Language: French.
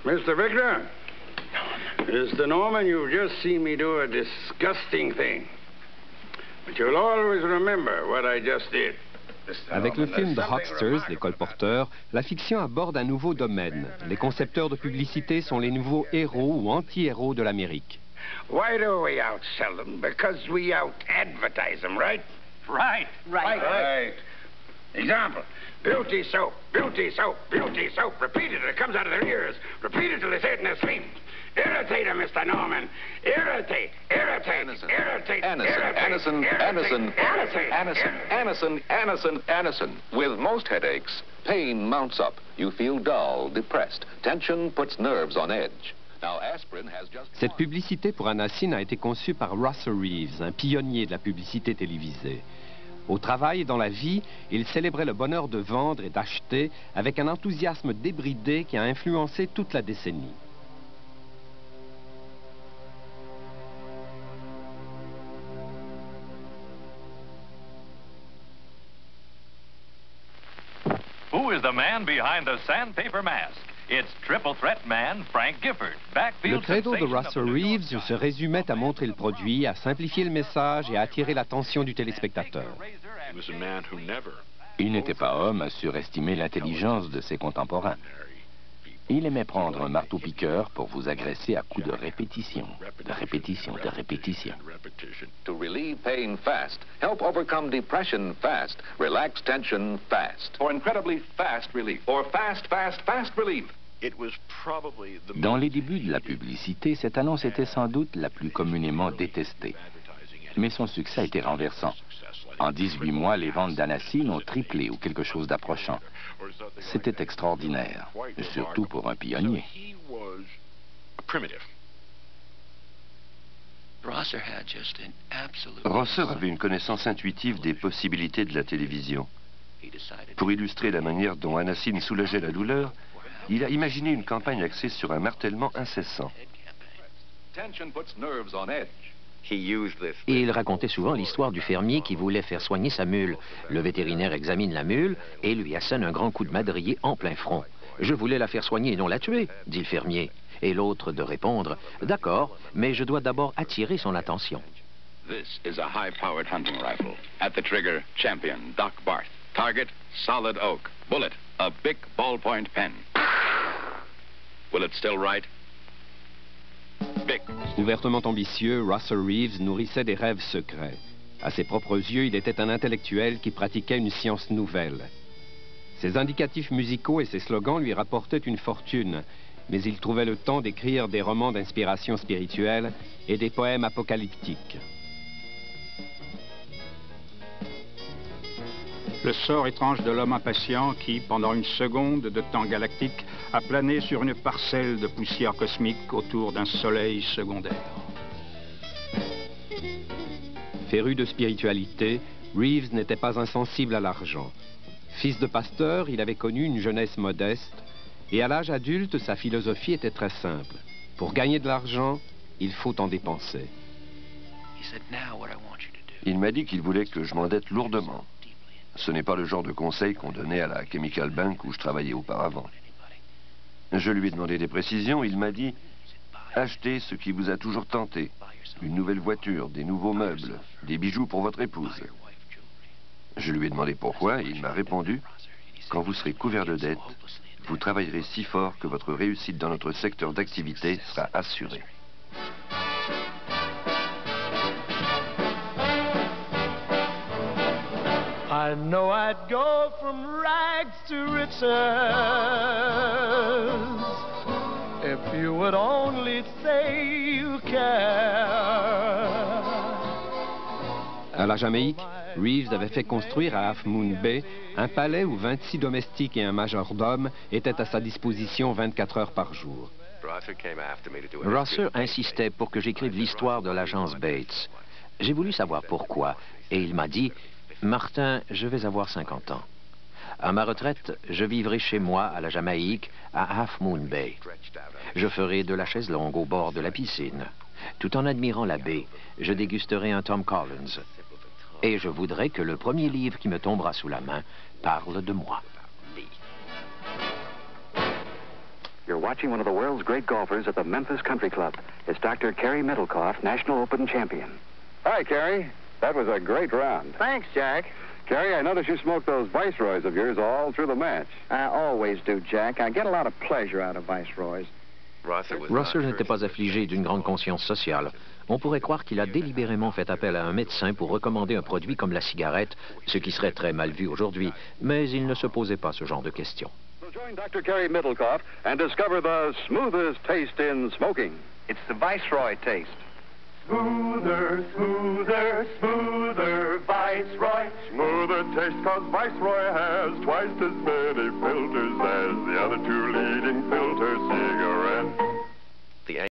Mr. Victor, Mr. Norman, you've just seen me do a disgusting thing. But you'll always remember what I just did. Avec le film The Hucksters, les colporteurs, la fiction aborde un nouveau domaine. Les concepteurs de publicité sont les nouveaux héros ou anti-héros de l'Amérique. Why do we outsell them? Because we out-advertise them, right? Right. Example. Beauty soap, beauty soap, beauty soap. Repeat it, it comes out of their ears. Repeat it till they say it in their sleep. Irritate them, Mr. Norman. Irritate, irritate, irritate, Anacin. With most headaches, pain mounts up. You feel dull, depressed. Tension puts nerves on edge. Now, aspirin has just... Cette publicité pour Anacin a été conçue par Russell Reeves, un pionnier de la publicité télévisée. Au travail et dans la vie, il célébrait le bonheur de vendre et d'acheter avec un enthousiasme débridé qui a influencé toute la décennie. Who is the man behind the sandpaper mask? It's triple threat man Frank Gifford. Le credo de Russell Reeves se résumait à montrer le produit, à simplifier le message et à attirer l'attention du téléspectateur. Il n'était pas homme à surestimer l'intelligence de ses contemporains. Il aimait prendre un marteau-piqueur pour vous agresser à coups de répétition, de répétition, de répétition. To relieve pain fast, help overcome depression fast, relax tension fast. For incredibly fast relief. For fast relief. Dans les débuts de la publicité, cette annonce était sans doute la plus communément détestée. Mais son succès a été renversant. En 18 mois, les ventes d'Anacin ont triplé ou quelque chose d'approchant. C'était extraordinaire, surtout pour un pionnier. Rosser avait une connaissance intuitive des possibilités de la télévision. Pour illustrer la manière dont Anacin soulageait la douleur, il a imaginé une campagne axée sur un martèlement incessant. Et il racontait souvent l'histoire du fermier qui voulait faire soigner sa mule. Le vétérinaire examine la mule et lui assène un grand coup de madrier en plein front. « Je voulais la faire soigner et non la tuer », dit le fermier. Et l'autre de répondre « D'accord, mais je dois d'abord attirer son attention. » This is a high-powered hunting rifle. At the trigger, champion Doc Barth. Target, solid oak. Bullet, a big ballpoint pen. Will it still write? Ouvertement ambitieux, Russell Reeves nourrissait des rêves secrets. À ses propres yeux, il était un intellectuel qui pratiquait une science nouvelle. Ses indicatifs musicaux et ses slogans lui rapportaient une fortune, mais il trouvait le temps d'écrire des romans d'inspiration spirituelle et des poèmes apocalyptiques. Le sort étrange de l'homme impatient qui, pendant une seconde de temps galactique, a plané sur une parcelle de poussière cosmique autour d'un soleil secondaire. Féru de spiritualité, Reeves n'était pas insensible à l'argent. Fils de pasteur, il avait connu une jeunesse modeste, et à l'âge adulte, sa philosophie était très simple. Pour gagner de l'argent, il faut en dépenser. Il m'a dit qu'il voulait que je m'endette lourdement. Ce n'est pas le genre de conseil qu'on donnait à la Chemical Bank où je travaillais auparavant. Je lui ai demandé des précisions, il m'a dit « Achetez ce qui vous a toujours tenté, une nouvelle voiture, des nouveaux meubles, des bijoux pour votre épouse. » Je lui ai demandé pourquoi et il m'a répondu « Quand vous serez couvert de dettes, vous travaillerez si fort que votre réussite dans notre secteur d'activité sera assurée. » I know I'd go from rags to riches if you would only say you care. À la Jamaïque, Reeves avait fait construire à Half Moon Bay un palais où 26 domestiques et un majordome étaient à sa disposition 24 heures par jour. Rosser insistait pour que j'écrive l'histoire de l'agence Bates. J'ai voulu savoir pourquoi, et il m'a dit « Martin, je vais avoir 50 ans. À ma retraite, je vivrai chez moi à la Jamaïque, à Half Moon Bay. Je ferai de la chaise longue au bord de la piscine. Tout en admirant la baie, je dégusterai un Tom Collins. Et je voudrais que le premier livre qui me tombera sous la main parle de moi. » You're watching one of the world's great golfers at the Memphis Country Club. It's Dr. Kerry Middlecoff, National Open champion. Hi, Kerry. That was a great round. Thanks, Jack. Kerry, I noticed you smoked those Viceroys of yours all through the match. I always do, Jack. I get a lot of pleasure out of Viceroys. Russell n'était pas affligé d'une grande conscience sociale. On pourrait croire qu'il a délibérément fait appel à un médecin pour recommander un produit comme la cigarette, ce qui serait très mal vu aujourd'hui, mais il ne se posait pas ce genre de questions. So join Dr. Kerry Middlecoff and discover the smoothest taste in smoking. It's the Viceroy taste. Smoother, smoother, smoother, Viceroy. Smoother taste 'cause Viceroy has twice as many filters as the other two leading filter cigarettes.